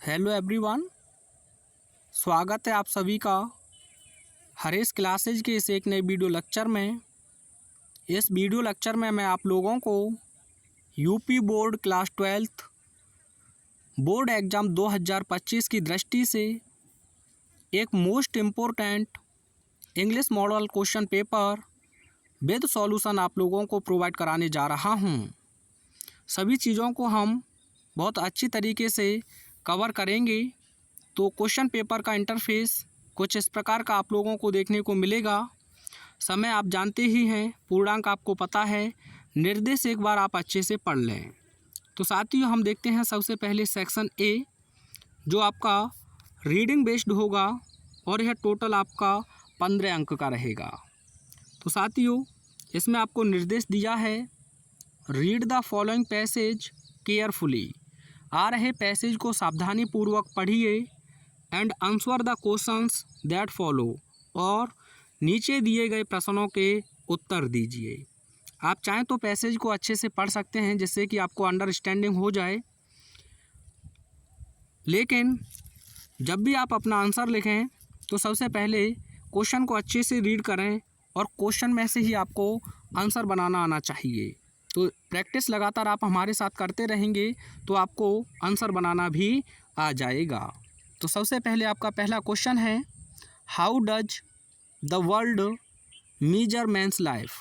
Hello everyone, स्वागत है आप सभी का हरेश क्लासेज के इस एक नए वीडियो लेक्चर में। इस वीडियो लेक्चर में मैं आप लोगों को UP board class 12th board exam 2025 की दृष्टि से एक most important English model question paper with solution आप लोगों को प्रोवाइड कराने जा रहा हूं। सभी चीज़ों को हम बहुत अच्छी तरीके से कवर करेंगे। तो क्वेश्चन पेपर का इंटरफेस कुछ इस प्रकार का आप लोगों को देखने को मिलेगा। समय आप जानते ही हैं, पूर्णांक आपको पता है, निर्देश एक बार आप अच्छे से पढ़ लें। तो साथियों, हम देखते हैं सबसे पहले सेक्शन ए, जो आपका रीडिंग बेस्ड होगा और यह टोटल आपका 15 अंक का रहेगा। तो साथियों, इसमें आपको निर्देश दिया है, read the following passage carefully. आ रहे पैसेज को सावधानी पूर्वक पढ़िए and answer the questions that follow, और नीचे दिए गए प्रश्नों के उत्तर दीजिए। आप चाहें तो पैसेज को अच्छे से पढ़ सकते हैं जिससे कि आपको अंडरस्टैंडिंग हो जाए, लेकिन जब भी आप अपना आंसर लिखें तो सबसे पहले क्वेश्चन को अच्छे से रीड करें और क्वेश्चन में से ही आपको आंसर बनाना आना चाहिए। तो प्रैक्टिस लगातार आप हमारे साथ करते रहेंगे तो आपको आंसर बनाना भी आ जाएगा। तो सबसे पहले आपका पहला क्वेश्चन है, how does the world measure man's life,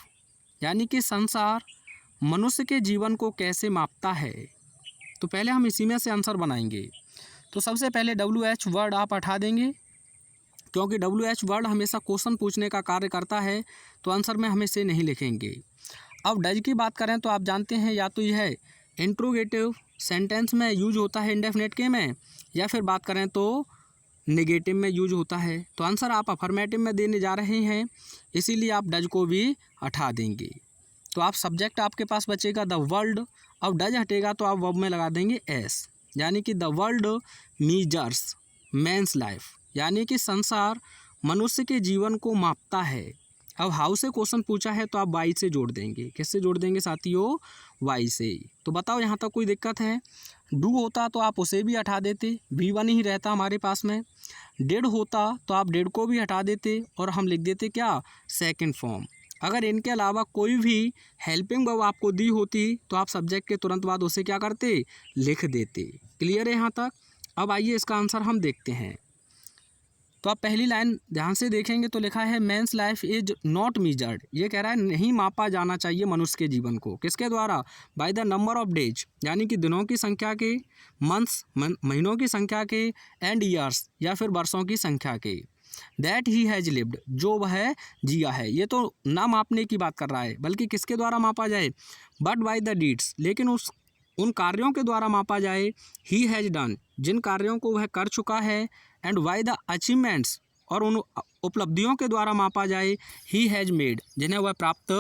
यानी कि संसार मनुष्य के जीवन को कैसे मापता है। तो पहले हम इसी में से आंसर बनाएंगे। तो सबसे पहले WH वर्ड आप हटा देंगे, क्योंकि WH वर्ड हमेशा क्वेश्चन पूछने का कार्य करता है, तो आंसर में हम इसे नहीं लिखेंगे। अब डज की बात करें तो आप जानते हैं, या तो यह इंट्रोगेटिव सेंटेंस में यूज होता है इंडेफिनेट के में, या फिर बात करें तो नेगेटिव में यूज होता है। तो आंसर आप अफर्मेटिव में देने जा रहे हैं, इसीलिए आप डज को भी हटा देंगे। तो आप सब्जेक्ट आपके पास बचेगा द वर्ल्ड। अब डज हटेगा तो आप वर्ब में लगा देंगे एस, यानी कि the world measures man's life, यानी कि संसार मनुष्य के जीवन को मापता है। अब हाउ से क्वेश्चन पूछा है तो आप वाई से जोड़ देंगे। किससे जोड़ देंगे साथियों? वाई से। तो बताओ यहाँ तक कोई दिक्कत है? डू होता तो आप उसे भी हटा देते, V1 ही रहता हमारे पास में। डेड होता तो आप डेड को भी हटा देते और हम लिख देते क्या? Second form. अगर इनके अलावा कोई भी हेल्पिंग वर्ब आपको दी होती तो आप सब्जेक्ट के तुरंत बाद उसे क्या करते? लिख देते। क्लियर है यहाँ तक? अब आइए इसका आंसर हम देखते हैं। तो आप पहली लाइन ध्यान से देखेंगे तो लिखा है men's life is not measured. ये कह रहा है नहीं मापा जाना चाहिए मनुष्य के जीवन को। किसके द्वारा? By the number of days, यानी कि दिनों की संख्या के, मंथ्स महीनों की संख्या के, एंड ईयर्स या फिर वर्षों की संख्या के, दैट ही हैज लिव्ड, जो वह जिया है। ये तो ना मापने की बात कर रहा है, बल्कि किसके द्वारा मापा जाए? बट बाय द डीड्स, लेकिन उन कार्यों के द्वारा मापा जाए। ही हैज डन, जिन कार्यों को वह कर चुका है। एंड वाई द अचीवमेंट्स, और उन उपलब्धियों के द्वारा मापा जाए। ही हैज मेड, जिन्हें वह प्राप्त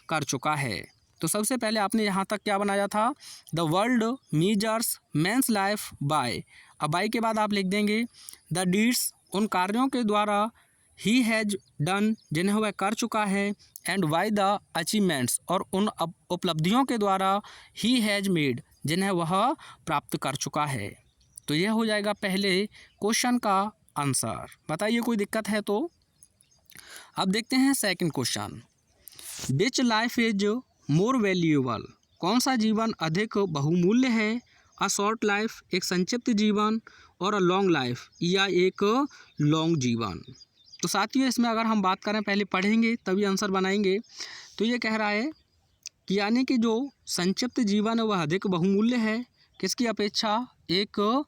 कर चुका है। तो सबसे पहले आपने यहाँ तक क्या बनाया था? The world measures man's life by. अब बाय के बाद आप लिख देंगे द डीड्स, उन कार्यों के द्वारा। ही हैज डन, जिन्हें वह कर चुका है। एंड वाई द अचीवमेंट्स, और उन उपलब्धियों के द्वारा। ही हैज मेड, जिन्हें वह प्राप्त कर चुका है। तो यह हो जाएगा पहले क्वेश्चन का आंसर। बताइए कोई दिक्कत है तो? अब देखते हैं second question, which life is more valuable, कौन सा जीवन अधिक बहुमूल्य है? अ शॉर्ट लाइफ, एक संक्षिप्त जीवन, और अ लॉन्ग लाइफ, या एक लॉन्ग जीवन। तो साथियों, इसमें अगर हम बात करें, पहले पढ़ेंगे तभी आंसर बनाएंगे। तो ये कह रहा है कि यानी कि जो संक्षिप्त जीवन है वह अधिक बहुमूल्य है किसकी अपेक्षा? एक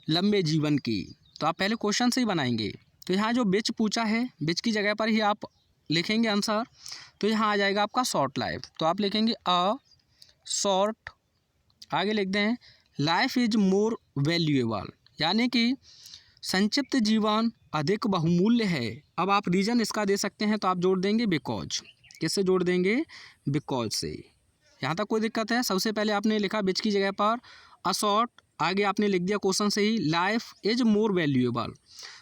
लंबे जीवन की। तो आप पहले क्वेश्चन से ही बनाएंगे। तो यहाँ जो बिच पूछा है, बिच की जगह पर ही आप लिखेंगे आंसर। तो यहाँ आ जाएगा आपका शॉर्ट लाइफ। तो आप लिखेंगे अ शॉर्ट, आगे लिख दें लाइफ इज मोर वैल्यूएबल, यानी कि संक्षिप्त जीवन अधिक बहुमूल्य है। अब आप रीज़न इसका दे सकते हैं, तो आप जोड़ देंगे बिकॉज। किससे जोड़ देंगे? बिकॉज से। यहाँ तक कोई दिक्कत है? सबसे पहले आपने लिखा बिच की जगह पर अ शॉर्ट, आगे आपने लिख दिया क्वेश्चन से ही लाइफ इज मोर वैल्यूएबल,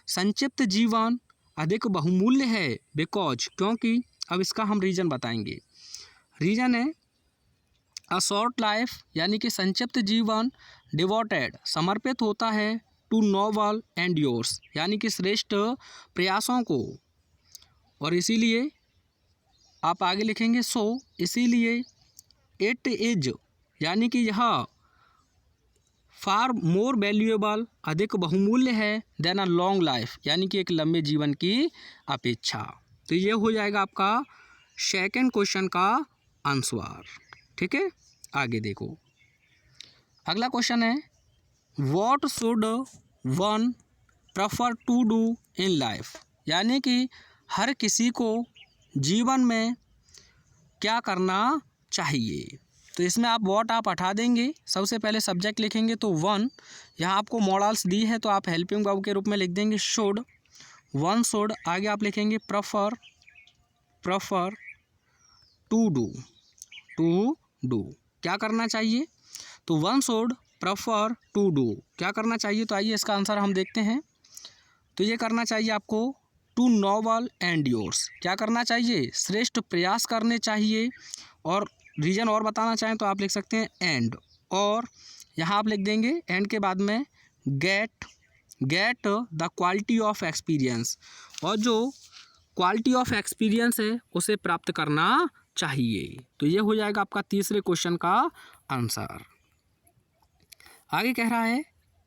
संक्षिप्त जीवन अधिक बहुमूल्य है। बिकॉज, क्योंकि। अब इसका हम रीज़न बताएंगे। रीज़न है अ शॉर्ट लाइफ, यानी कि संक्षिप्त जीवन डिवोटेड, समर्पित होता है टू नोबल एंड्योर्स, यानी कि श्रेष्ठ प्रयासों को। और इसीलिए आप आगे लिखेंगे सो, इसीलिए इट इज, यानी कि यह फार मोर वैल्यूएबल, अधिक बहुमूल्य है, देन अ लॉन्ग लाइफ, यानी कि एक लंबे जीवन की अपेक्षा। तो ये हो जाएगा आपका सेकंड क्वेश्चन का आंसर। ठीक है, आगे देखो। अगला क्वेश्चन है what should one prefer to do in life, यानी कि हर किसी को जीवन में क्या करना चाहिए। तो इसमें आप व्हाट आप हटा देंगे, सबसे पहले सब्जेक्ट लिखेंगे तो वन, यहाँ आपको मॉडल्स दी है तो आप हेल्पिंग वर्ब के रूप में लिख देंगे शुड, वन शुड। आगे आप लिखेंगे प्रेफर टू डू, क्या करना चाहिए। तो one should prefer to do, क्या करना चाहिए। तो आइए इसका आंसर हम देखते हैं। तो ये करना चाहिए आपको टू नोबल एंड्योर्स, क्या करना चाहिए, श्रेष्ठ प्रयास करने चाहिए। और रीजन और बताना चाहें तो आप लिख सकते हैं एंड, और यहाँ आप लिख देंगे एंड के बाद में get the quality of experience, और जो क्वालिटी ऑफ एक्सपीरियंस है उसे प्राप्त करना चाहिए। तो ये हो जाएगा आपका तीसरे क्वेश्चन का आंसर। आगे कह रहा है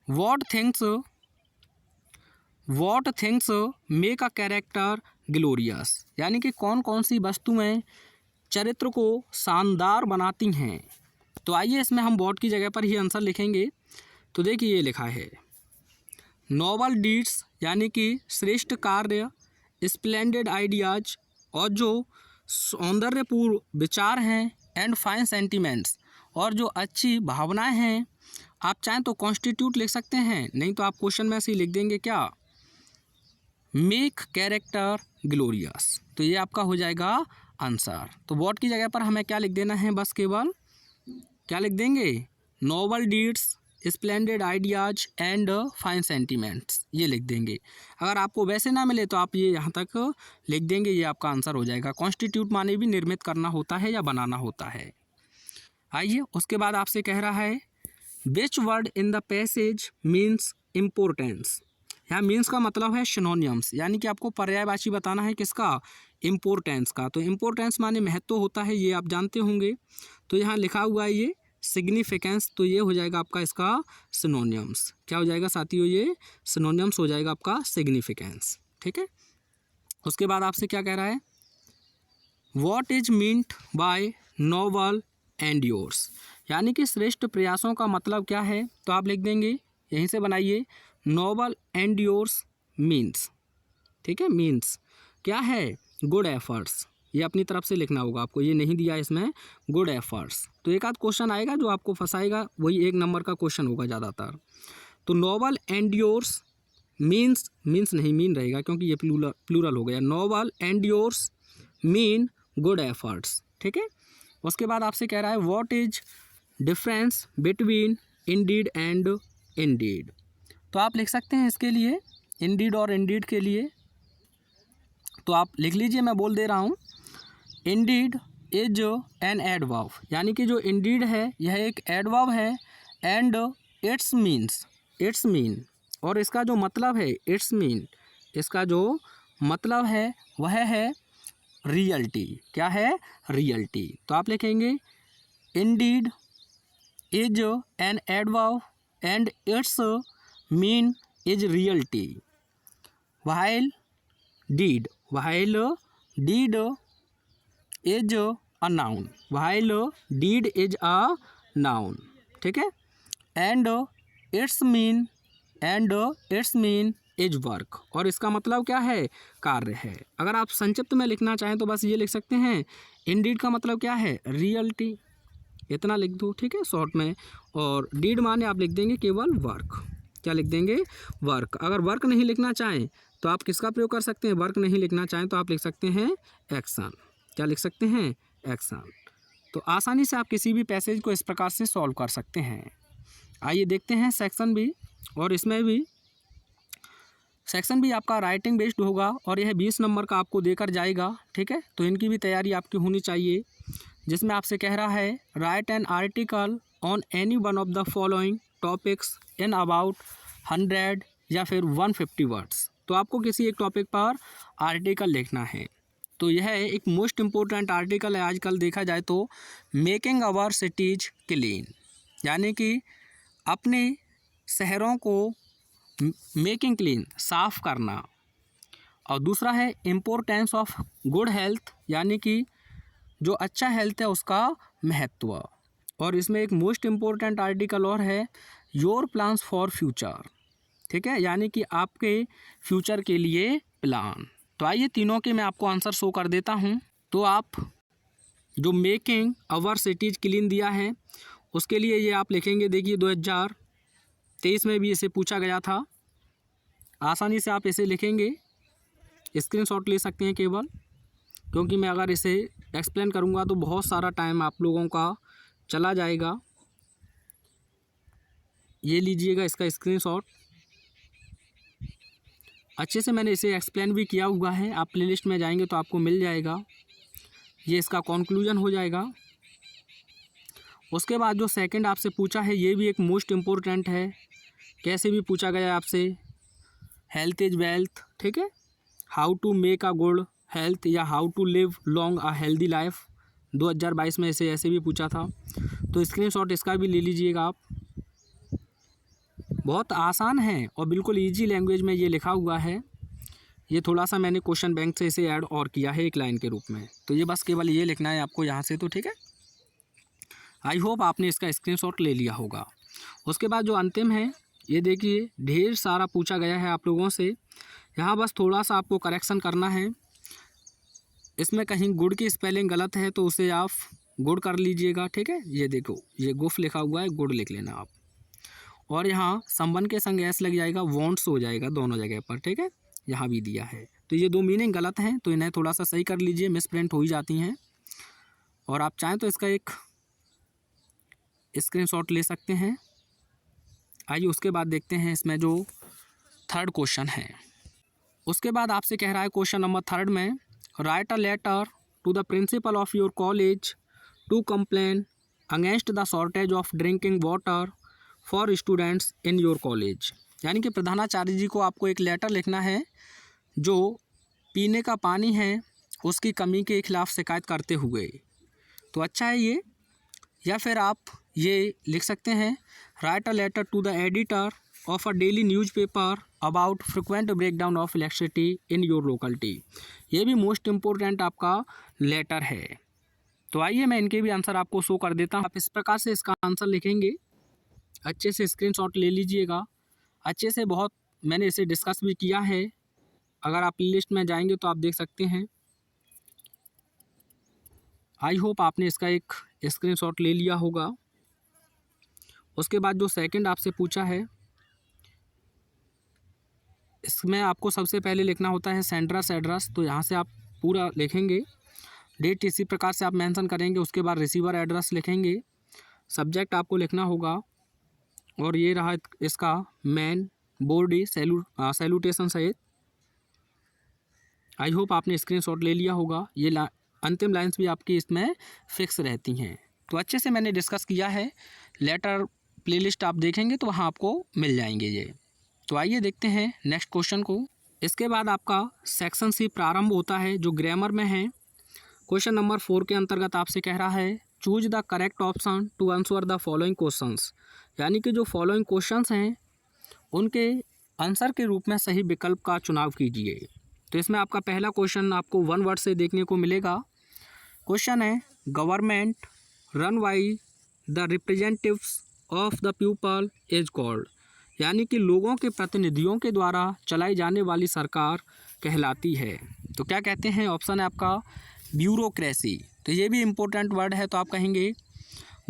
what things make a character glorious, यानी कि कौन कौन सी वस्तुएं चरित्र को शानदार बनाती हैं। तो आइए इसमें हम व्हाट की जगह पर ही आंसर लिखेंगे। तो देखिए ये लिखा है नोबल डीड्स, यानी कि श्रेष्ठ कार्य, स्प्लेंडेड आइडियाज, और जो सौंदर्यपूर्ण विचार हैं, एंड फाइन सेंटिमेंट्स, और जो अच्छी भावनाएं हैं। आप चाहें तो कॉन्स्टिट्यूट लिख सकते हैं, नहीं तो आप क्वेश्चन में से ही लिख देंगे क्या, मेक कैरेक्टर ग्लोरियस। तो ये आपका हो जाएगा आंसर। तो व्हाट की जगह पर हमें क्या लिख देना है, बस केवल क्या लिख देंगे, noble deeds, splendid ideas and fine sentiments, ये लिख देंगे। अगर आपको वैसे ना मिले तो आप ये यहाँ तक लिख देंगे, ये आपका आंसर हो जाएगा। कॉन्स्टिट्यूट माने भी निर्मित करना होता है या बनाना होता है। आइए उसके बाद आपसे कह रहा है which word in the passage means importance, यहाँ मीन्स का मतलब है सिनोनिम्स, यानी कि आपको पर्यायवाची बताना है किसका, इम्पोर्टेंस का। तो इम्पोर्टेंस माने महत्व होता है, ये आप जानते होंगे। तो यहाँ लिखा हुआ है ये सिग्निफिकेंस, तो ये हो जाएगा आपका इसका सिनोनिम्स। क्या हो जाएगा साथियों, ये सिनोनिम्स हो जाएगा आपका सिग्निफिकेंस। ठीक है, उसके बाद आपसे क्या कह रहा है what is meant by noble endures, यानी कि श्रेष्ठ प्रयासों का मतलब क्या है। तो आप लिख देंगे, यहीं से बनाइए, नोबल एंड्योर्स मीन्स, ठीक है, मीन्स क्या है, गुड एफर्ट्स। ये अपनी तरफ से लिखना होगा आपको, ये नहीं दिया इसमें, गुड एफर्ट्स। तो एक आध क्वेश्चन आएगा जो आपको फंसाएगा, वही एक नंबर का क्वेश्चन होगा ज़्यादातर। तो नोबल एंड्योर्स मीन्स नहीं, मीन रहेगा क्योंकि ये प्लूरल हो गया। Noble endures mean good efforts. ठीक है, उसके बाद आपसे कह रहा है what is difference between indeed and indeed. तो आप लिख सकते हैं इसके लिए, इंडीड और इंडीड के लिए, तो आप लिख लीजिए, मैं बोल दे रहा हूँ। इंडीड इज एन एडवर्ब, यानी कि जो इंडीड है यह एक एडवर्ब है, एंड इट्स मीन, और इसका जो मतलब है इट्स मीन, इसका जो मतलब है वह है रियलिटी। क्या है, रियलिटी। तो आप लिखेंगे Indeed is an adverb and it's mean is reality, while deed is a noun, while deed is a noun. ठीक है, and it's mean is work, और इसका मतलब क्या है, कार्य है। अगर आप संक्षिप्त में लिखना चाहें तो बस ये लिख सकते हैं, इंडीड का मतलब क्या है, रियलिटी, इतना लिख दो। ठीक है, शॉर्ट में। और डीड माने आप लिख देंगे केवल वर्क। क्या लिख देंगे, वर्क। अगर वर्क नहीं लिखना चाहें तो आप किसका प्रयोग कर सकते हैं, वर्क नहीं लिखना चाहें तो आप लिख सकते हैं एक्शन। क्या लिख सकते हैं, एक्शन। तो आसानी से आप किसी भी पैसेज को इस प्रकार से सॉल्व कर सकते हैं। आइए देखते हैं सेक्शन भी, और इसमें भी सेक्शन भी आपका राइटिंग बेस्ड होगा, और यह 20 नंबर का आपको देकर जाएगा। ठीक है, तो इनकी भी तैयारी आपकी होनी चाहिए, जिसमें आपसे कह रहा है right an article on any one of the following topics in about 100 या फिर 150 वर्ड्स। तो आपको किसी एक टॉपिक पर आर्टिकल लिखना है। तो यह एक मोस्ट इम्पोर्टेंट आर्टिकल है आजकल देखा जाए तो, मेकिंग आवर सिटीज क्लीन, यानी कि अपने शहरों को मेकिंग क्लीन, साफ़ करना। और दूसरा है इम्पोर्टेंस ऑफ गुड हेल्थ, यानी कि जो अच्छा हेल्थ है उसका महत्व। और इसमें एक मोस्ट इम्पोर्टेंट आर्टिकल और है, योर प्लान्स फॉर फ्यूचर, ठीक है, यानी कि आपके फ्यूचर के लिए प्लान। तो आइए तीनों के मैं आपको आंसर शो कर देता हूँ। तो आप जो मेकिंग आवर सिटीज क्लीन दिया है उसके लिए ये आप लिखेंगे, देखिए 2023 में भी इसे पूछा गया था। आसानी से आप इसे लिखेंगे, स्क्रीनशॉट ले सकते हैं केवल, क्योंकि मैं अगर इसे एक्सप्लेन करूँगा तो बहुत सारा टाइम आप लोगों का चला जाएगा। ये लीजिएगा इसका स्क्रीनशॉट। अच्छे से मैंने इसे एक्सप्लेन भी किया हुआ है, आप प्लेलिस्ट में जाएंगे तो आपको मिल जाएगा। ये इसका कंक्लूजन हो जाएगा। उसके बाद जो सेकंड आपसे पूछा है ये भी एक मोस्ट इम्पोर्टेंट है, कैसे भी पूछा गया है आपसे, हेल्थ इज वेल्थ, ठीक है, how to make a good health या how to live long a healthy life, 2022 में इसे ऐसे भी पूछा था। तो स्क्रीनशॉट इसका भी ले लीजिएगा आप। बहुत आसान है और बिल्कुल इजी लैंग्वेज में ये लिखा हुआ है। ये थोड़ा सा मैंने क्वेश्चन बैंक से इसे ऐड और किया है एक लाइन के रूप में। तो ये बस केवल ये लिखना है आपको यहाँ से, तो ठीक है। आई होप आपने इसका स्क्रीनशॉट ले लिया होगा। उसके बाद जो अंतिम है ये देखिए, ढेर सारा पूछा गया है आप लोगों से, यहाँ बस थोड़ा सा आपको करेक्शन करना है। इसमें कहीं गुड की स्पेलिंग गलत है तो उसे आप गुड कर लीजिएगा, ठीक है। ये देखो ये गुफ लिखा हुआ है, गुड लिख लेना आप। और यहाँ संबंध के संग एस लग जाएगा, वॉन्ट्स हो जाएगा दोनों जगह पर, ठीक है, यहाँ भी दिया है। तो ये दो मीनिंग गलत हैं तो इन्हें थोड़ा सा सही कर लीजिए, मिस प्रिंट हो ही जाती हैं। और आप चाहें तो इसका एक स्क्रीनशॉट ले सकते हैं। आइए उसके बाद देखते हैं इसमें जो थर्ड क्वेश्चन है। उसके बाद आपसे कह रहा है क्वेश्चन नंबर 3 में, write a letter to the principal of your college to complain against the shortage of drinking water for students in your college, यानी कि प्रधानाचार्य जी को आपको एक लेटर लिखना है जो पीने का पानी है उसकी कमी के खिलाफ शिकायत करते हुए। तो अच्छा है ये, या फिर आप ये लिख सकते हैं, write a letter to the editor of a daily newspaper about frequent breakdown of electricity in your locality. ये भी मोस्ट इम्पोर्टेंट आपका लेटर है। तो आइए मैं इनके भी आंसर आपको शो कर देता हूँ। आप इस प्रकार से इसका आंसर लिखेंगे, अच्छे से स्क्रीनशॉट ले लीजिएगा। अच्छे से बहुत मैंने इसे डिस्कस भी किया है, अगर आप लिस्ट में जाएंगे तो आप देख सकते हैं। आई होप आपने इसका एक स्क्रीनशॉट ले लिया होगा। उसके बाद जो सेकंड आपसे पूछा है इसमें आपको सबसे पहले लिखना होता है सेंड्रस एड्रेस। तो यहाँ से आप पूरा लिखेंगे, डेट इसी प्रकार से आप मेंशन करेंगे। उसके बाद रिसीवर एड्रेस लिखेंगे, सब्जेक्ट आपको लिखना होगा, और ये रहा इसका मेन बॉडी सैल्यूटेशन सहित। आई होप आपने स्क्रीनशॉट ले लिया होगा। ये अंतिम लाइंस भी आपकी इसमें फिक्स रहती हैं। तो अच्छे से मैंने डिस्कस किया है, लेटर प्लेलिस्ट आप देखेंगे तो वहाँ आपको मिल जाएंगे ये। तो आइए देखते हैं नेक्स्ट क्वेश्चन को। इसके बाद आपका सेक्शन सी प्रारंभ होता है जो ग्रामर में है। क्वेश्चन नंबर 4 के अंतर्गत आपसे कह रहा है, choose the correct option to answer the following questions, यानी कि जो फॉलोइंग क्वेश्चंस हैं उनके आंसर के रूप में सही विकल्प का चुनाव कीजिए। तो इसमें आपका पहला क्वेश्चन आपको 1 वर्ड से देखने को मिलेगा। क्वेश्चन है, government run by the representatives of the people is called, यानी कि लोगों के प्रतिनिधियों के द्वारा चलाई जाने वाली सरकार कहलाती है। तो क्या कहते हैं, ऑप्शन है आपका ब्यूरोक्रेसी। तो ये भी इम्पोर्टेंट वर्ड है, तो आप कहेंगे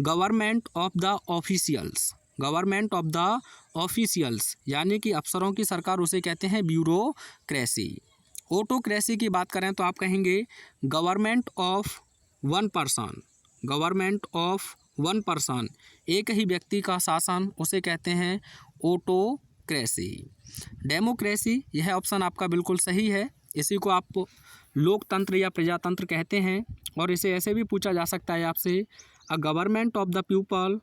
government of the officials, government of the officials, यानी कि अफसरों की सरकार, उसे कहते हैं ब्यूरोक्रेसी। ऑटोक्रेसी की बात करें तो आप कहेंगे government of one person, government of one person, एक ही व्यक्ति का शासन, उसे कहते हैं ऑटोक्रेसी। डेमोक्रेसी, यह ऑप्शन आपका बिल्कुल सही है। इसी को आप लोकतंत्र या प्रजातंत्र कहते हैं। और इसे ऐसे भी पूछा जा सकता है आपसे, a government of the people,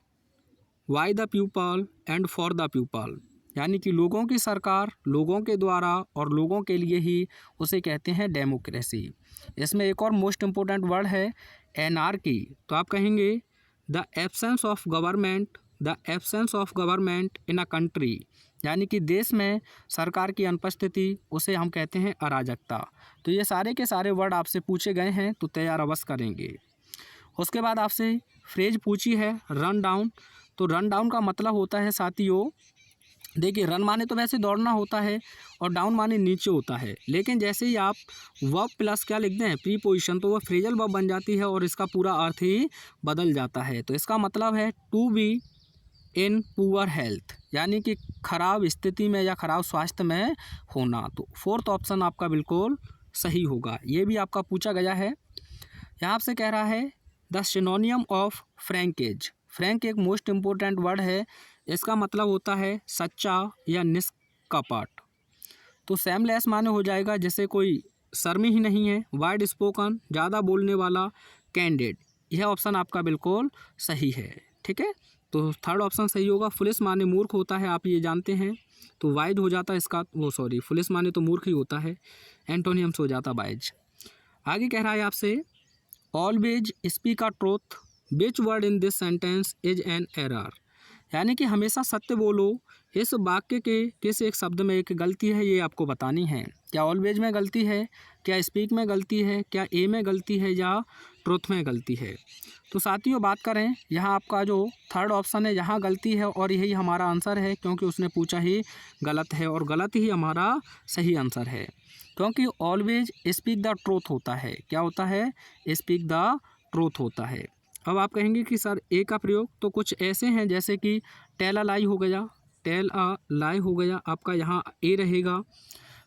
why the people and for the people, यानी कि लोगों की सरकार, लोगों के द्वारा और लोगों के लिए ही, उसे कहते हैं डेमोक्रेसी। इसमें एक और मोस्ट इम्पोर्टेंट वर्ड है एनार्की। तो आप कहेंगे the absence of government, the absence of government in a country, यानी कि देश में सरकार की अनुपस्थिति, उसे हम कहते हैं अराजकता। तो ये सारे के सारे वर्ड आपसे पूछे गए हैं, तो तैयार अवश्य करेंगे। उसके बाद आपसे फ्रेज पूछी है रन डाउन। तो रन डाउन का मतलब होता है साथियों, देखिए रन माने तो वैसे दौड़ना होता है और डाउन माने नीचे होता है, लेकिन जैसे ही आप वर्ब प्लस क्या लिख दें प्रीपोजिशन, तो वह फ्रेजल वर्ब बन जाती है और इसका पूरा अर्थ ही बदल जाता है। तो इसका मतलब है to be in poor health, यानी कि खराब स्थिति में या खराब स्वास्थ्य में होना। तो फोर्थ ऑप्शन आपका बिल्कुल सही होगा। ये भी आपका पूछा गया है। यहाँ से कह रहा है द सिनोनियम ऑफ फ्रैंकेज। फ्रैंक एक मोस्ट इम्पोर्टेंट वर्ड है, इसका मतलब होता है सच्चा या निष्कपट। तो सेमलेस माने हो जाएगा जैसे कोई शर्मी ही नहीं है, वाइड स्पोकन ज़्यादा बोलने वाला, कैंडिड। यह ऑप्शन आपका बिल्कुल सही है, ठीक है। तो थर्ड ऑप्शन सही होगा। फुलिश माने मूर्ख होता है, आप ये जानते हैं, तो वाइज हो जाता है इसका, वो सॉरी फुलिश माने तो मूर्ख ही होता है, एंटोनियम्स हो जाता वाइज। आगे कह रहा है आपसे always speak a truth, which word in this sentence is an error, यानी कि हमेशा सत्य बोलो, इस वाक्य के किस एक शब्द में एक गलती है, ये आपको बतानी है। क्या ऑलवेज में गलती है, क्या स्पीक में गलती है, क्या ए में गलती है, या ट्रुथ में गलती है। तो साथियों बात करें, यहाँ आपका जो थर्ड ऑप्शन है यहाँ गलती है और यही हमारा आंसर है, क्योंकि उसने पूछा ही गलत है और गलत ही हमारा सही आंसर है, क्योंकि ऑलवेज स्पीक द ट्रूथ होता है। क्या होता है? स्पीक द ट्रूथ होता है। अब आप कहेंगे कि सर ए का प्रयोग तो कुछ ऐसे हैं जैसे कि टेल अ लाई हो गया, टेल अ लाई हो गया, आपका यहाँ ए रहेगा।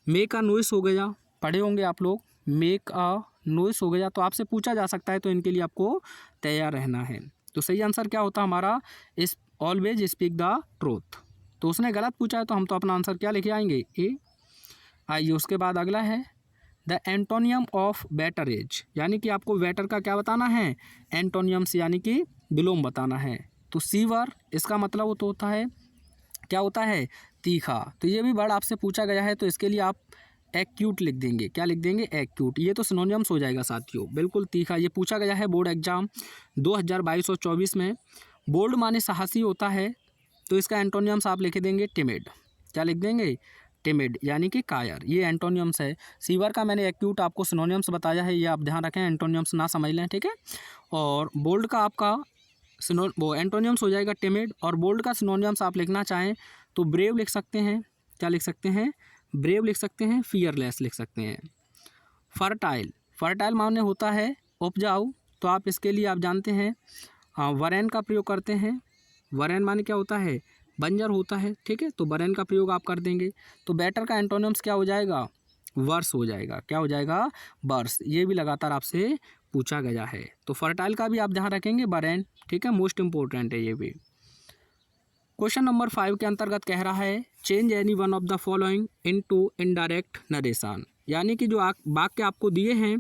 मेक अ नॉइस हो गया, पढ़े होंगे आप लोग, मेक अ नॉइस हो गया। तो आपसे पूछा जा सकता है, तो इनके लिए आपको तैयार रहना है। तो सही आंसर क्या होता हमारा? इस ऑलवेज स्पीक द ट्रूथ। तो उसने गलत पूछा है, तो हम तो अपना आंसर क्या लेके आएंगे? ए। आइए उसके बाद अगला है द एंटोनियम ऑफ बेटरेज, यानी कि आपको बेटर का क्या बताना है? एंटोनियम्स यानी कि विलोम बताना है। तो सीवर, इसका मतलब तो होता है, क्या होता है? तीखा। तो ये भी वर्ड आपसे पूछा गया है, तो इसके लिए आप एक्यूट लिख देंगे। क्या लिख देंगे? एक्यूट। ये तो सिनोनियम्स हो जाएगा साथियों, बिल्कुल तीखा। ये पूछा गया है बोर्ड एग्जाम 2022 और 24 में। बोल्ड माने साहसी होता है, तो इसका एंटोनियम्स आप लिख देंगे टिमिड। क्या लिख देंगे? टिमिड, यानी कि कायर। ये एंटोनियम्स है। सीवर का मैंने एक्यूट आपको सिनोनियम्स बताया है, ये आप ध्यान रखें, एंटोनियम्स ना समझ लें, ठीक है। और बोल्ड का आपका वो एंटोनियम्स हो जाएगा टिमिड, और बोल्ड का सिनोनियम्स आप लिखना चाहें तो ब्रेव लिख सकते हैं। क्या लिख सकते हैं? ब्रेव लिख सकते हैं, फियरलेस लिख सकते हैं। फर्टाइल, फर्टाइल माने होता है उपजाऊ, तो आप इसके लिए आप जानते हैं वरेन का प्रयोग करते हैं। वरेन माने क्या होता है? बंजर होता है, ठीक है। तो वरेन का प्रयोग आप कर देंगे। तो बेटर का एंटोनिम्स क्या हो जाएगा? वर्स हो जाएगा। क्या हो जाएगा? वर्स। ये भी लगातार आपसे पूछा गया है, तो फर्टाइल का भी आप ध्यान रखेंगे, वरेन, ठीक है, मोस्ट इंपॉर्टेंट है ये भी। क्वेश्चन नंबर 5 के अंतर्गत कह रहा है change any one of the following into indirect narration, यानी कि जो वाक्य आपको दिए हैं,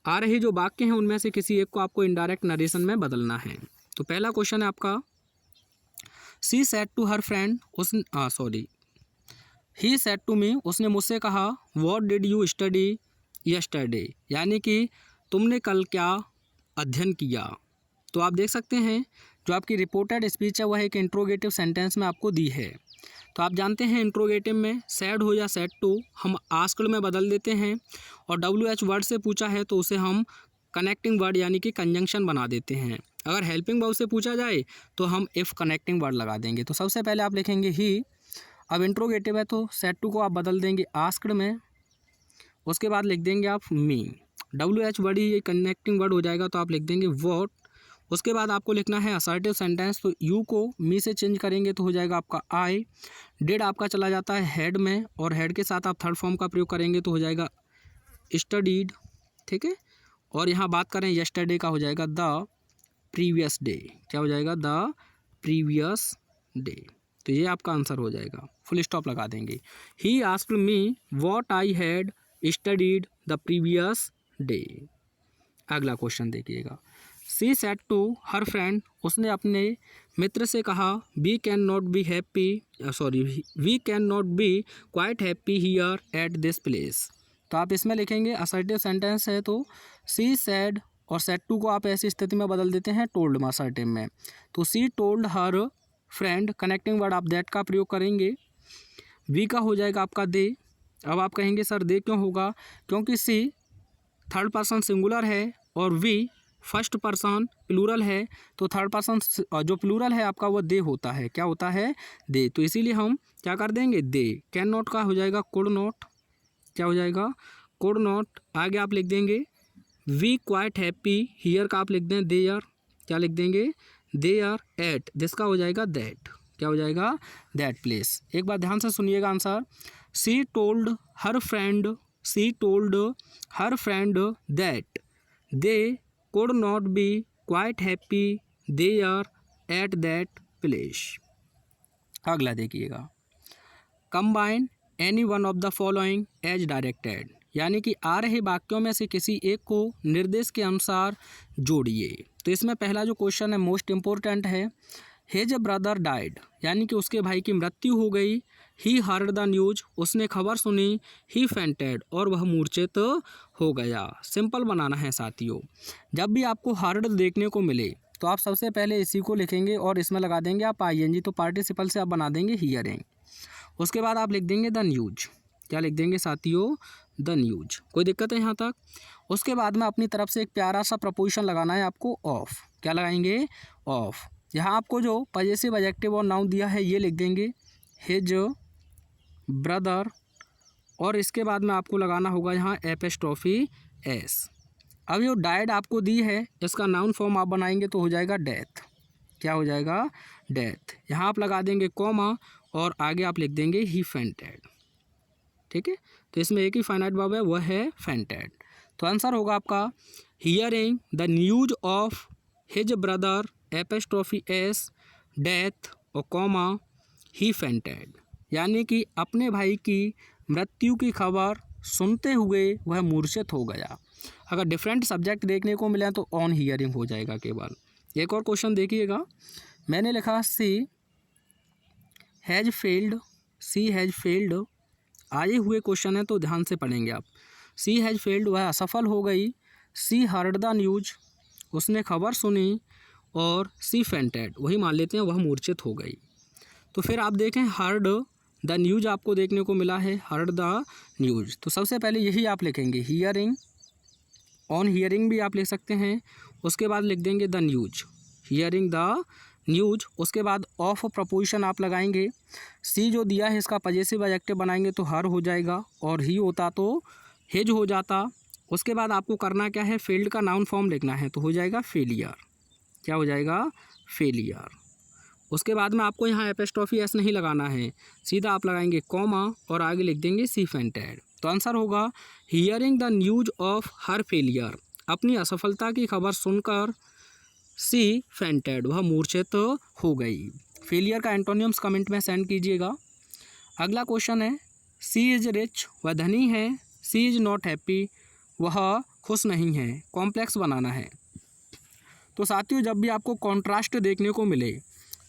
आ रहे जो वाक्य हैं उनमें से किसी एक को आपको इनडायरेक्ट नरेशन में बदलना है। तो पहला क्वेश्चन है आपका, she said to her friend, he said to me, उसने मुझसे कहा, what did you study yesterday, यानी कि तुमने कल क्या अध्ययन किया। तो आप देख सकते हैं जो आपकी रिपोर्टेड स्पीच है वह एक इंट्रोगेटिव सेंटेंस में आपको दी है। तो आप जानते हैं इंट्रोगेटिव में सैड हो या सेड टू हम आस्क्ड में बदल देते हैं, और WH वर्ड से पूछा है तो उसे हम कनेक्टिंग वर्ड यानी कि कंजंक्शन बना देते हैं। अगर हेल्पिंग वर्ब से पूछा जाए तो हम इफ़ कनेक्टिंग वर्ड लगा देंगे। तो सबसे पहले आप लिखेंगे ही, अब इंट्रोगेटिव है तो सेड टू को आप बदल देंगे आस्क्ड में, उसके बाद लिख देंगे आप मी, WH वर्ड ही ये कनेक्टिंग वर्ड हो जाएगा, तो आप लिख देंगे व्हाट। उसके बाद आपको लिखना है असर्टिव सेंटेंस, तो यू को मी से चेंज करेंगे तो हो जाएगा आपका आई। डिड आपका चला जाता है हेड में, और हेड के साथ आप थर्ड फॉर्म का प्रयोग करेंगे तो हो जाएगा स्टडीड, ठीक है। और यहाँ बात करें यस्टरडे का, हो जाएगा द प्रीवियस डे। क्या हो जाएगा? The previous day. तो ये आपका आंसर हो जाएगा, फुल स्टॉप लगा देंगे। He asked me what I had studied the previous day. अगला क्वेश्चन देखिएगा, she said to her friend, उसने अपने मित्र से कहा, we can not be quite happy here at this place. तो आप इसमें लिखेंगे असर्टिव सेंटेंस है तो सी सेड और सेड टू को आप ऐसी स्थिति में बदल देते हैं टोल्ड में असर्टिव में। तो सी told her friend, connecting word आप दैट का प्रयोग करेंगे। वी का हो जाएगा आपका दे। अब आप कहेंगे सर दे क्यों होगा, क्योंकि सी थर्ड पर्सन सिंगुलर है और वी फर्स्ट पर्सन प्लूरल है। तो थर्ड पर्सन जो प्लूरल है आपका वो दे होता है, क्या होता है, दे। तो इसीलिए हम क्या कर देंगे, दे। कैन नॉट का हो जाएगा कुड नॉट, क्या हो जाएगा, कुड नॉट। आगे आप लिख देंगे वी क्वाइट हैप्पी हियर का आप लिख दें दे आर, क्या लिख देंगे, दे आर एट, जिसका हो जाएगा दैट, क्या हो जाएगा, दैट प्लेस। एक बार ध्यान से सुनिएगा answer. C told her friend that they could not be quite happy they are at that place। अगला देखिएगा, combine any one of the following as directed, यानी कि आ रहे वाक्यों में से किसी एक को निर्देश के अनुसार जोड़िए। तो इसमें पहला जो क्वेश्चन है मोस्ट इम्पोर्टेंट है, हिज ब्रदर डाइड, यानी कि उसके भाई की मृत्यु हो गई। ही हर्ड द न्यूज, उसने खबर सुनी। ही फेंटेड, और वह मूर्छित हो गया। सिंपल बनाना है साथियों। जब भी आपको हर्ड देखने को मिले तो आप सबसे पहले इसी को लिखेंगे और इसमें लगा देंगे आप आईएनजी, तो पार्टिसिपल से आप बना देंगे हियरिंग। उसके बाद आप लिख देंगे द न्यूज, क्या लिख देंगे साथियों, द न्यूज। कोई दिक्कत है यहाँ तक। उसके बाद में अपनी तरफ से एक प्यारा सा प्रपोजिशन लगाना है आपको, ऑफ, क्या लगाएंगे, ऑफ। यहाँ आपको जो पजेसिव एडजेक्टिव और नाउन दिया है ये लिख देंगे, हिज ब्रदर, और इसके बाद में आपको लगाना होगा यहाँ एपोस्ट्रोफी एस। अब जो डाइड आपको दी है इसका नाउन फॉर्म आप बनाएंगे तो हो जाएगा डेथ, क्या हो जाएगा, डेथ। यहाँ आप लगा देंगे कॉमा और आगे आप लिख देंगे ही फेंटेड, ठीक है। तो इसमें एक ही फाइनाइट वर्ब है, वह है फेंटेड। तो आंसर होगा आपका hearing the news of his brother apostrophe S death और कॉमा ही फेंटेड, यानी कि अपने भाई की मृत्यु की खबर सुनते हुए वह मूर्छित हो गया। अगर डिफरेंट सब्जेक्ट देखने को मिले तो ऑन हियरिंग हो जाएगा केवल। एक और क्वेश्चन देखिएगा, मैंने लिखा सी हैज़ फेल्ड, आए हुए क्वेश्चन है तो ध्यान से पढ़ेंगे आप। सी हैज़ फेल्ड, वह असफल हो गई। सी हर्ड द न्यूज, उसने खबर सुनी। और सी फेंटेड, वही मान लेते हैं वह मूर्छित हो गई। तो फिर आप देखें हर्ड द न्यूज आपको देखने को मिला है, हर्ड द न्यूज। तो सबसे पहले यही आप लिखेंगे हियरिंग, ऑन हियरिंग भी आप लिख सकते हैं। उसके बाद लिख देंगे the news, hearing the news. उसके बाद ऑफ प्रपोजिशन आप लगाएंगे। सी जो दिया है इसका पजेसिव एडजेक्टिव बनाएंगे तो हर हो जाएगा, और ही होता तो हिज हो जाता। उसके बाद आपको करना क्या है, फेल्ड का नाउन फॉर्म लिखना है तो हो जाएगा फेलियर, क्या हो जाएगा, फेलियर। उसके बाद में आपको यहाँ एपोस्ट्रोफी एस नहीं लगाना है, सीधा आप लगाएंगे कॉमा और आगे लिख देंगे सी फेंटेड। तो आंसर होगा hearing the news of her failure, अपनी असफलता की खबर सुनकर सी फेंटेड, वह मूर्छित हो गई। फेलियर का एंटोनियम्स कमेंट में सेंड कीजिएगा। अगला क्वेश्चन है सी इज रिच, वह धनी है। सी इज नॉट हैप्पी, वह खुश नहीं है। कॉम्प्लेक्स बनाना है। तो साथियों जब भी आपको कॉन्ट्रास्ट देखने को मिले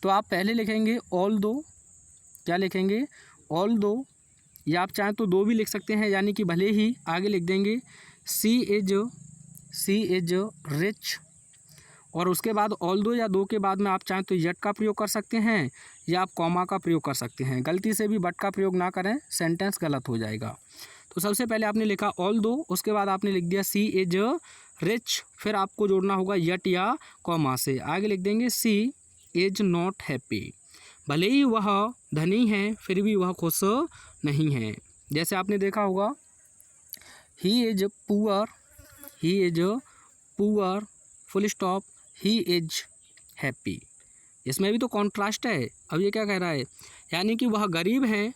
तो आप पहले लिखेंगे ऑल दो, क्या लिखेंगे, ऑल दो, या आप चाहें तो दो भी लिख सकते हैं, यानी कि भले ही। आगे लिख देंगे सी इज रिच, और उसके बाद ऑल दो या दो के बाद में आप चाहें तो यट का प्रयोग कर सकते हैं या आप कॉमा का प्रयोग कर सकते हैं। गलती से भी बट का प्रयोग ना करें, सेंटेंस गलत हो जाएगा। तो सबसे पहले आपने लिखा ऑल दो, उसके बाद आपने लिख दिया सी इज रिच, फिर आपको जोड़ना होगा यट या कॉमा से। आगे लिख देंगे सी इज नॉट हैप्पी, भले ही वह धनी है फिर भी वह खुश नहीं है। जैसे आपने देखा होगा he is poor full stop, he is happy. इसमें भी तो कॉन्ट्रास्ट है। अब ये क्या कह रहा है, यानी कि वह गरीब है,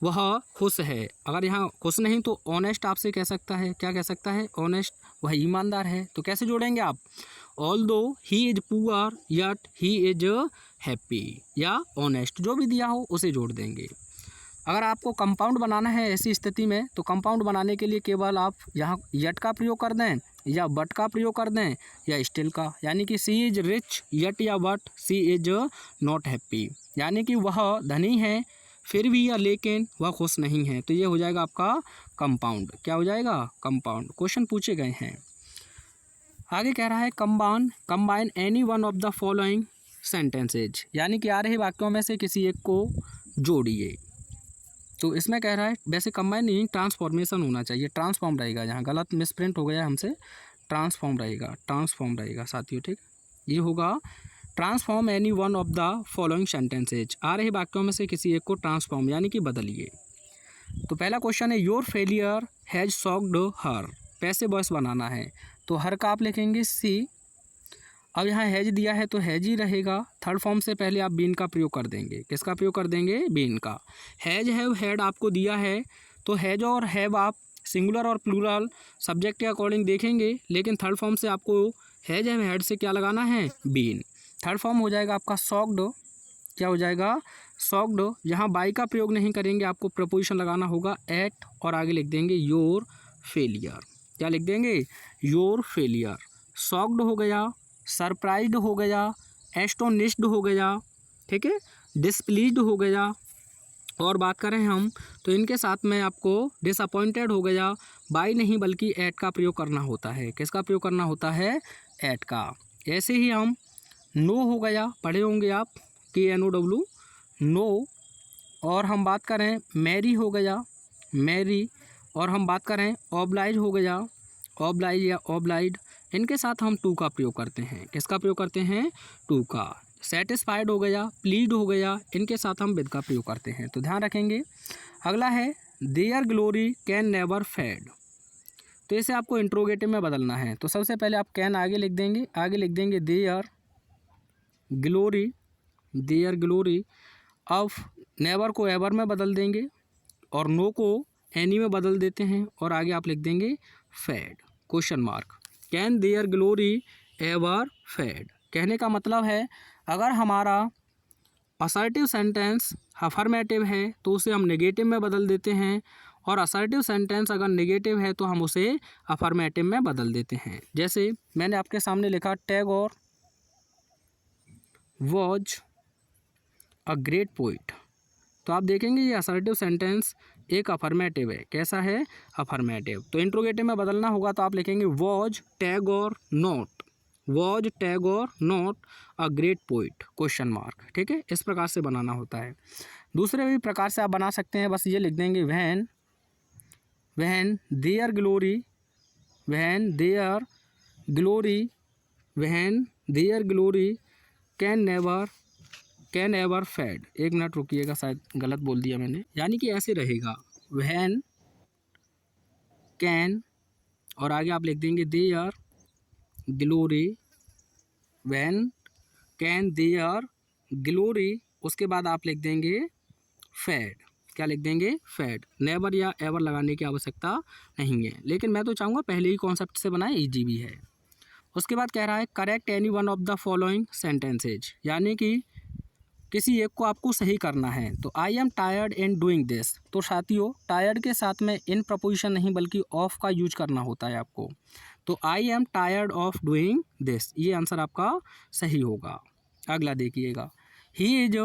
वह खुश है। अगर यहाँ खुश नहीं तो ऑनेस्ट आपसे कह सकता है, क्या कह सकता है, ऑनेस्ट, वह ईमानदार है। तो कैसे जोड़ेंगे आप, ऑल दो he is poor yet he is happy, या ऑनेस्ट, जो भी दिया हो उसे जोड़ देंगे। अगर आपको कंपाउंड बनाना है ऐसी स्थिति में तो कंपाउंड बनाने के लिए केवल आप यहाँ यट का प्रयोग कर दें या बट का प्रयोग कर दें या स्टिल का, यानी कि सी इज रिच यट या but she is not happy, यानी कि वह धनी है फिर भी या लेकिन वह खुश नहीं है। तो ये हो जाएगा आपका कंपाउंड। क्या हो जाएगा? कंपाउंड। क्वेश्चन पूछे गए हैं। आगे कह रहा है combine any one of the following sentences, यानी कि आ रहे वाक्यों में से किसी एक को जोड़िए। तो इसमें कह रहा है वैसे कंबाइन नहीं, ट्रांसफॉर्मेशन होना चाहिए, ट्रांसफॉर्म रहेगा, यहाँ गलत मिसप्रिंट हो गया हमसे, ट्रांसफॉर्म रहेगा साथियों, ठीक। ये होगा transform any one of the following sentences, आ रहे वाक्यों में से किसी एक को ट्रांसफॉर्म यानी कि बदलिए। तो पहला क्वेश्चन है योर फेलियर हैज शॉक्ड हर, पैसे वॉइस बनाना है, तो हर का आप लिखेंगे सी। अब यहाँ हैज दिया है तो हैज ही रहेगा। थर्ड फॉर्म से पहले आप बीन का प्रयोग कर देंगे। किसका प्रयोग कर देंगे? बीन का। हैज हैव हैड आपको दिया है तो हैज और हैव आप सिंगुलर और प्लूरल सब्जेक्ट के अकॉर्डिंग देखेंगे, लेकिन थर्ड फॉर्म से आपको हैज हैव हैड से क्या लगाना है? बीन। थर्ड फॉर्म हो जाएगा आपका शॉक्ड। क्या हो जाएगा? शॉक्ड। यहाँ बाई का प्रयोग नहीं करेंगे, आपको प्रपोजिशन लगाना होगा एट और आगे लिख देंगे योर फेलियर। क्या लिख देंगे? Your failure. शॉक्ड हो गया, सरप्राइज्ड हो गया, एस्टोनिश्ड हो गया, ठीक है, डिसप्लीज्ड हो गया। और बात करें हम तो इनके साथ में आपको डिसअपॉइंटेड हो गया, बाई नहीं बल्कि एट का प्रयोग करना होता है। किसका प्रयोग करना होता है? एट का। ऐसे ही हम नो हो गया, पढ़े होंगे आप, KNOW, नो। और हम बात करें मैरी हो गया, मैरी। और हम बात करें ऑब्लाइज हो गया, ऑब्लाइज या ऑब्लाइड। इनके साथ हम टू का प्रयोग करते हैं। किसका प्रयोग करते हैं? टू का। सेटिस्फाइड हो गया, प्लीड हो गया, इनके साथ हम विद का प्रयोग करते हैं। तो ध्यान रखेंगे। अगला है their glory can never fade, तो इसे आपको इंट्रोगेटिव में बदलना है। तो सबसे पहले आप कैन आगे लिख देंगे, आगे लिख देंगे देयर ग्लोरी, देयर ग्लोरी। अब नेवर को एवर में बदल देंगे और नो को एनी में बदल देते हैं और आगे आप लिख देंगे fade, question mark. Can their glory ever fade, कहने का मतलब है अगर हमारा असर्टिव सेंटेंस अफर्मेटिव है तो उसे हम नेगेटिव में बदल देते हैं, और असर्टिव सेंटेंस अगर नेगेटिव है तो हम उसे अफर्मेटिव में बदल देते हैं। जैसे मैंने आपके सामने लिखा Tagore was a great poet, तो आप देखेंगे ये असर्टिव सेंटेंस एक अफर्मेटिव है। कैसा है? अफर्मेटिव। तो इंट्रोगेटिव में बदलना होगा तो आप लिखेंगे was Tagore not, was Tagore not a great poet, question mark, ठीक है। इस प्रकार से बनाना होता है। दूसरे भी प्रकार से आप बना सकते हैं, बस ये लिख देंगे when their glory, when their glory, when their glory can ever fade. एक मिनट रुकिएगा, शायद गलत बोल दिया मैंने, यानी कि ऐसे रहेगा वैन कैन और आगे आप लिख देंगे their glory, when can their glory, उसके बाद आप लिख देंगे फेड। क्या लिख देंगे? फेड। नेवर या एवर लगाने की आवश्यकता नहीं है, लेकिन मैं तो चाहूँगा पहले ही कॉन्सेप्ट से बनाए, ईजी भी है। उसके बाद कह रहा है correct any one of the following sentences, यानी कि किसी एक को आपको सही करना है। तो I am tired in doing this, तो साथियों टायर्ड के साथ में इन प्रपोजिशन नहीं बल्कि ऑफ का यूज करना होता है आपको। तो I am tired of doing this, ये आंसर आपका सही होगा। अगला देखिएगा, he is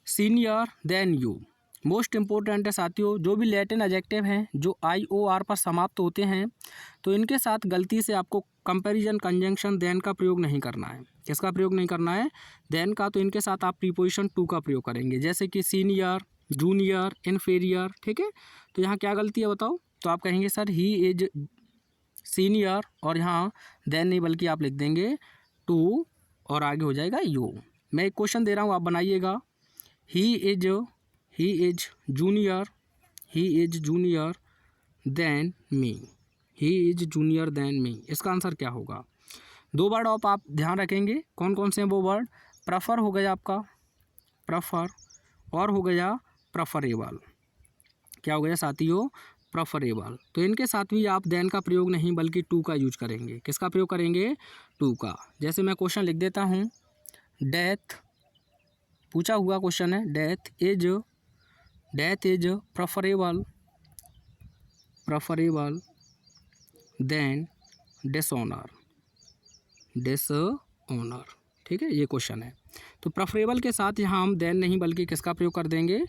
senior then you. Most important है साथियों, जो भी लैटिन एडजेक्टिव हैं जो IOR पर समाप्त होते हैं तो इनके साथ गलती से आपको कंपैरिजन कंजंक्शन देन का प्रयोग नहीं करना है। किसका प्रयोग नहीं करना है? देन का। तो इनके साथ आप प्रीपोजिशन टू का प्रयोग करेंगे, जैसे कि सीनियर, जूनियर, इन्फीरियर, ठीक है। तो यहाँ क्या गलती है बताओ? तो आप कहेंगे सर ही इज सीनियर, और यहाँ देन नहीं बल्कि आप लिख देंगे टू और आगे हो जाएगा यू। मैं एक क्वेश्चन दे रहा हूँ, आप बनाइएगा। He is junior, he is junior than me, he is junior than me, इसका आंसर क्या होगा? दो वर्ड आप ध्यान रखेंगे, कौन कौन से हैं वो वर्ड? प्रेफर हो गया आपका, प्रेफर, और हो गया प्रेफरेबल। क्या हो गया साथियों? प्रेफरेबल। तो इनके साथ भी आप देन का प्रयोग नहीं बल्कि टू का यूज करेंगे। किसका प्रयोग करेंगे? टू का। जैसे मैं क्वेश्चन लिख देता हूँ, डेथ, पूछा हुआ क्वेश्चन है, death is preferable than dishonour, dishonour. ठीक है, ये क्वेश्चन है। तो प्रेफरेबल के साथ यहाँ हम देन नहीं बल्कि किसका प्रयोग कर देंगे,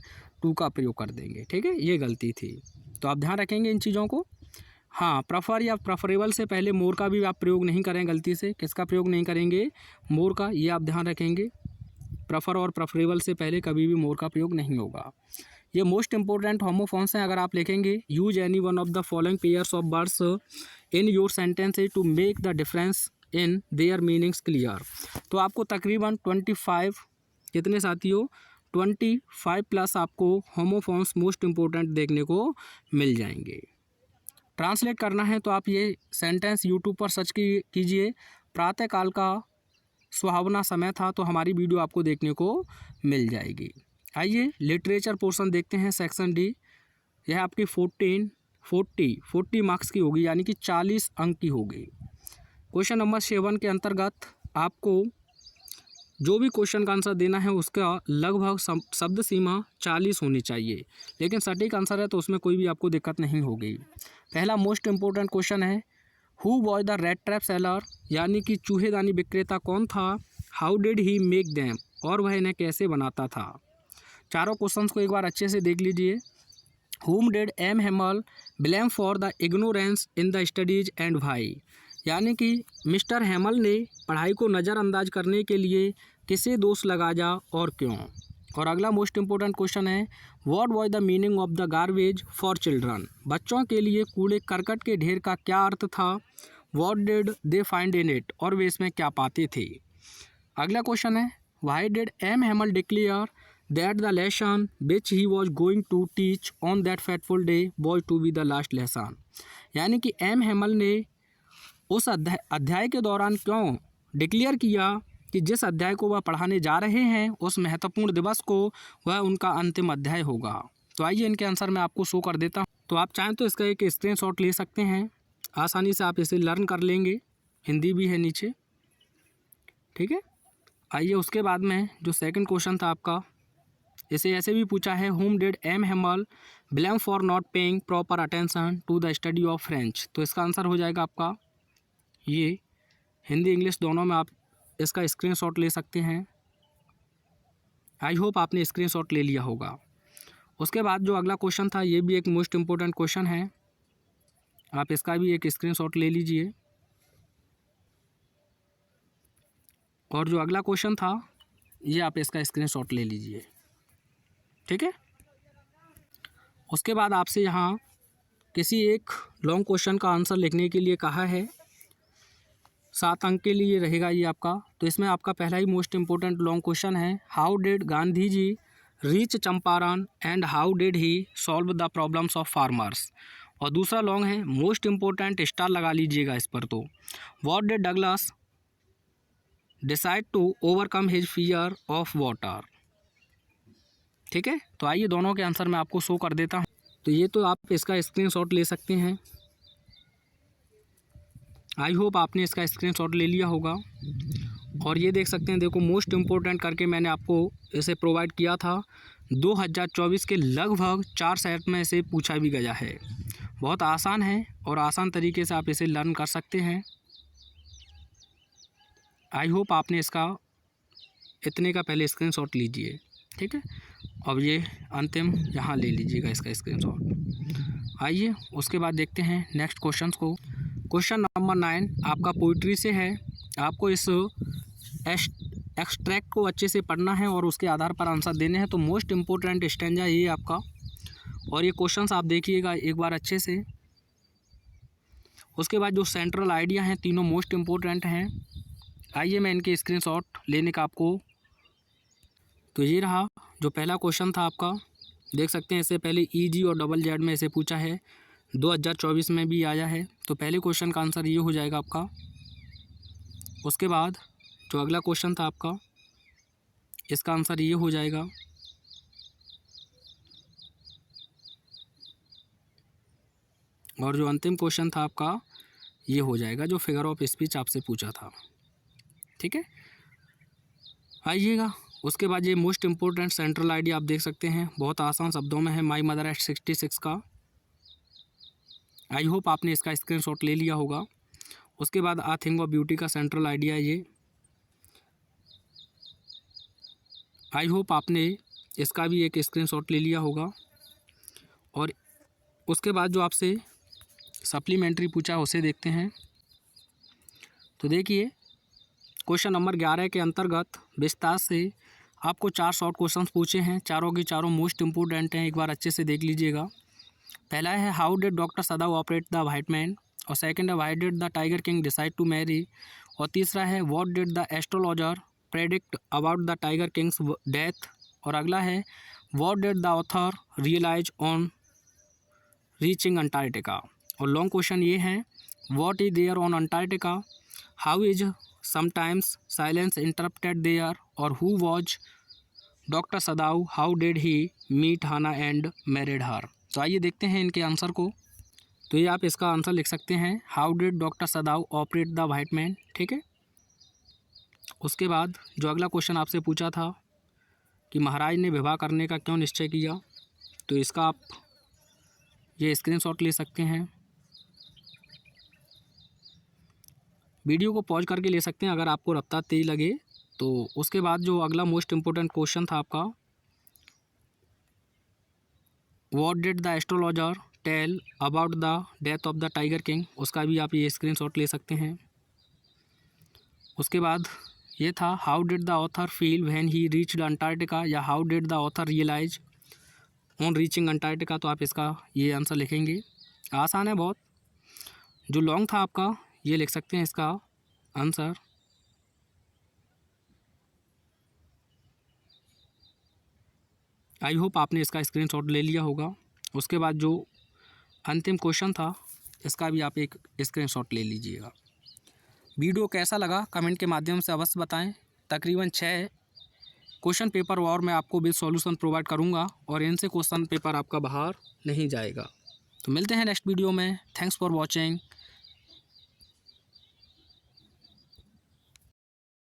टू का प्रयोग कर देंगे। ठीक है, ये गलती थी, तो आप ध्यान रखेंगे इन चीज़ों को। हाँ, प्रेफर या प्रेफरेबल से पहले मोर का भी आप प्रयोग नहीं करें गलती से। किसका प्रयोग नहीं करेंगे, मोर का, ये आप ध्यान रखेंगे। प्रेफर और प्रेफरेबल से पहले कभी भी मोर का प्रयोग नहीं होगा। ये मोस्ट इंपॉर्टेंट होमोफॉन्स हैं। अगर आप लिखेंगे use any one of the following pairs of words in your sentences to make the difference in their meanings clear, तो आपको तकरीबन 25 कितने साथियों 25 प्लस आपको होमोफॉन्स मोस्ट इंपॉर्टेंट देखने को मिल जाएंगे। ट्रांसलेट करना है तो आप ये सेंटेंस यूट्यूब पर सर्च कीजिए, प्रातःकाल का सुहावना समय था, तो हमारी वीडियो आपको देखने को मिल जाएगी। आइए लिटरेचर पोर्शन देखते हैं, सेक्शन डी। यह आपकी 40 मार्क्स की होगी, यानी कि 40 अंक की होगी। क्वेश्चन नंबर 7 के अंतर्गत आपको जो भी क्वेश्चन का आंसर देना है उसका लगभग शब्द सीमा 40 होनी चाहिए, लेकिन सटीक आंसर है तो उसमें कोई भी आपको दिक्कत नहीं होगी। पहला मोस्ट इंपॉर्टेंट क्वेश्चन है, who was the red trap seller, यानी कि चूहेदानी विक्रेता कौन था। How did he make them, और वह इन्हें कैसे बनाता था। चारों क्वेश्चंस को एक बार अच्छे से देख लीजिए। Whom did M. Hamel blame for the ignorance in the studies and why, यानी कि मिस्टर हैमल ने पढ़ाई को नज़रअंदाज करने के लिए किसे दोष लगाया और क्यों। और अगला मोस्ट इंपॉर्टेंट क्वेश्चन है, what was the meaning of the garbage for children, बच्चों के लिए कूड़े करकट के ढेर का क्या अर्थ था। What did they find in it, और वे इसमें क्या पाते थे। अगला क्वेश्चन है, why did M Hamel declare that the lesson which he was going to teach on that fateful day was to be the last lesson, यानी कि एम हैमल ने उस अध्याय के दौरान क्यों डिक्लेयर किया कि जिस अध्याय को वह पढ़ाने जा रहे हैं उस महत्वपूर्ण दिवस को वह उनका अंतिम अध्याय होगा। तो आइए इनके आंसर मैं आपको शो कर देता हूँ। तो आप चाहें तो इसका एक स्क्रीनशॉट ले सकते हैं, आसानी से आप इसे लर्न कर लेंगे, हिंदी भी है नीचे। ठीक है, आइए उसके बाद में जो सेकंड क्वेश्चन था आपका, इसे ऐसे भी पूछा है, whom did M. Hamel blame for not paying proper attention to the study of French, तो इसका आंसर हो जाएगा आपका ये, हिंदी इंग्लिश दोनों में आप इसका स्क्रीनशॉट ले सकते हैं। आई होप आपने स्क्रीनशॉट ले लिया होगा। उसके बाद जो अगला क्वेश्चन था ये भी एक मोस्ट इम्पोर्टेंट क्वेश्चन है, आप इसका भी एक स्क्रीनशॉट ले लीजिए। और जो अगला क्वेश्चन था ये आप इसका स्क्रीनशॉट ले लीजिए। ठीक है, उसके बाद आपसे यहाँ किसी एक लॉन्ग क्वेश्चन का आंसर लिखने के लिए कहा है, 7 अंक के लिए रहेगा ये आपका। तो इसमें आपका पहला ही मोस्ट इम्पोर्टेंट लॉन्ग क्वेश्चन है, how did Gandhi ji reach Champaran and how did he solve the problems of farmers. और दूसरा लॉन्ग है, मोस्ट इम्पोर्टेंट, स्टार लगा लीजिएगा इस पर। तो what did Douglas decide to overcome his fear of water. ठीक है, तो आइए दोनों के आंसर मैं आपको शो कर देता हूँ। तो ये तो आप इसका स्क्रीनशॉट ले सकते हैं, आई होप आपने इसका स्क्रीनशॉट ले लिया होगा। और ये देख सकते हैं, देखो मोस्ट इम्पोर्टेंट करके मैंने आपको इसे प्रोवाइड किया था। 2024 के लगभग 4 सेट में इसे पूछा भी गया है। बहुत आसान है और आसान तरीके से आप इसे लर्न कर सकते हैं। आई होप आपने इसका इतने का पहले स्क्रीनशॉट लीजिए। ठीक है, अब ये अंतिम यहाँ ले लीजिएगा इसका स्क्रीनशॉट। आइए उसके बाद देखते हैं नेक्स्ट क्वेश्चन को। क्वेश्चन नंबर 9 आपका पोइट्री से है। आपको इस एक्सट्रैक्ट को अच्छे से पढ़ना है और उसके आधार पर आंसर देने हैं। तो मोस्ट इम्पोर्टेंट स्टैंजा ये आपका, और ये क्वेश्चंस आप देखिएगा एक बार अच्छे से। उसके बाद जो सेंट्रल आइडिया हैं तीनों मोस्ट इम्पोर्टेंट हैं। आइए मैं इनके स्क्रीनशॉट लेने का आपको, तो ये रहा जो पहला क्वेश्चन था आपका, देख सकते हैं। इससे पहले EG और ZZ में इसे पूछा है, 2024 में भी आया है। तो पहले क्वेश्चन का आंसर ये हो जाएगा आपका। उसके बाद जो अगला क्वेश्चन था आपका, इसका आंसर ये हो जाएगा। और जो अंतिम क्वेश्चन था आपका ये हो जाएगा, जो फिगर ऑफ स्पीच आपसे पूछा था। ठीक है, आइएगा उसके बाद ये मोस्ट इम्पोर्टेंट सेंट्रल आइडिया आप देख सकते हैं, बहुत आसान शब्दों में है, माई मदर एट 66 का। आई होप आपने इसका स्क्रीनशॉट ले लिया होगा। उसके बाद आ थिंक ऑफ ब्यूटी का सेंट्रल आइडिया है ये। आई होप आपने इसका भी एक स्क्रीनशॉट ले लिया होगा। और उसके बाद जो आपसे सप्लीमेंट्री पूछा उसे देखते हैं। तो देखिए क्वेश्चन नंबर 11 के अंतर्गत विस्तार से आपको 4 शॉर्ट क्वेश्चंस पूछे हैं, चारों के चारों मोस्ट इंपॉर्टेंट हैं, एक बार अच्छे से देख लीजिएगा। पहला है how did doctor Sadao operate the white man, और सेकंड है why did the tiger king decide to marry, और तीसरा है what did the astrologer predict about the tiger king's death, और अगला है what did the author realise on reaching Antarctica. और long question ये हैं what is there on Antarctica, how is sometimes silence interrupted there, और who was doctor Sadao, how did he meet Hanna and married her. तो आइए देखते हैं इनके answer को। तो ये आप इसका आंसर लिख सकते हैं how did doctor Sadao operate the white man, ठीक है। उसके बाद जो अगला क्वेश्चन आपसे पूछा था कि महाराज ने विवाह करने का क्यों निश्चय किया, तो इसका आप ये स्क्रीनशॉट ले सकते हैं। वीडियो को पॉज करके ले सकते हैं अगर आपको रफ्तार तेज लगे तो। उसके बाद जो अगला मोस्ट इम्पोर्टेंट क्वेश्चन था आपका what did the astrologer tell about the death of the tiger king, उसका भी आप ये स्क्रीनशॉट ले सकते हैं। उसके बाद ये था how did the author feel when he reached Antarctica, या how did the author realise on reaching Antarctica, तो आप इसका ये आंसर लिखेंगे। आसान है बहुत। जो लॉन्ग था आपका ये लिख सकते हैं इसका आंसर। आई होप आपने इसका स्क्रीनशॉट ले लिया होगा। उसके बाद जो अंतिम क्वेश्चन था इसका भी आप एक स्क्रीनशॉट ले लीजिएगा। वीडियो कैसा लगा कमेंट के माध्यम से अवश्य बताएं। तकरीबन 6 क्वेश्चन पेपर और मैं आपको विद सॉल्यूशन प्रोवाइड करूंगा और इनसे क्वेश्चन पेपर आपका बाहर नहीं जाएगा। तो मिलते हैं नेक्स्ट वीडियो में। Thanks for watching.